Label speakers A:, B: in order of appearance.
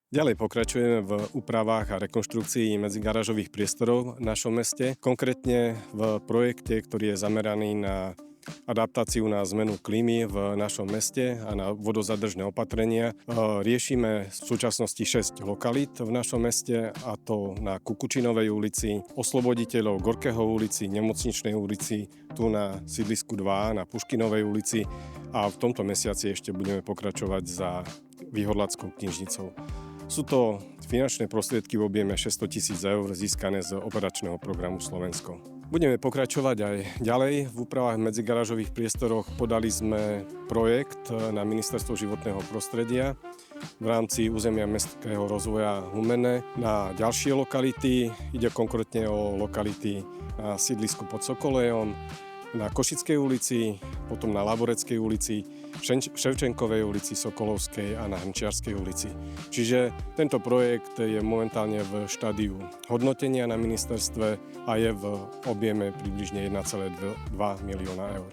A: Ďalej pokračujeme v úpravách a rekonštrukcii medzigarážových priestorov v našom meste, konkrétne v projekte, ktorý je zameraný na adaptáciu na zmenu klímy v našom meste a na vodozadržné opatrenia. Riešime v súčasnosti 6 lokalít v našom meste, a to na Kukučinovej ulici, Osloboditeľov, Gorkého ulici, Nemocničnej ulici, tu na sídlisku 2 na Puškinovej ulici a v tomto mesiaci ešte budeme pokračovať za Výhodlackou knižnicou. Sú to finančné prostriedky v objeme 600 000 eur získané z operačného programu Slovensko. Budeme pokračovať aj ďalej v úpravách v medzigarážových priestoroch. Podali sme projekt na Ministerstvo životného prostredia v rámci územia mestského rozvoja Humenné na ďalšie lokality. Ide konkrétne o lokality na sídlisku pod Sokolejom, na Košickej ulici, potom na Laboreckej ulici, Ševčenkovej ulici, Sokolovskej a na Hrnčiarskej ulici. Čiže tento projekt je momentálne v štádiu hodnotenia na ministerstve a je v objeme približne 1,2 milióna eur.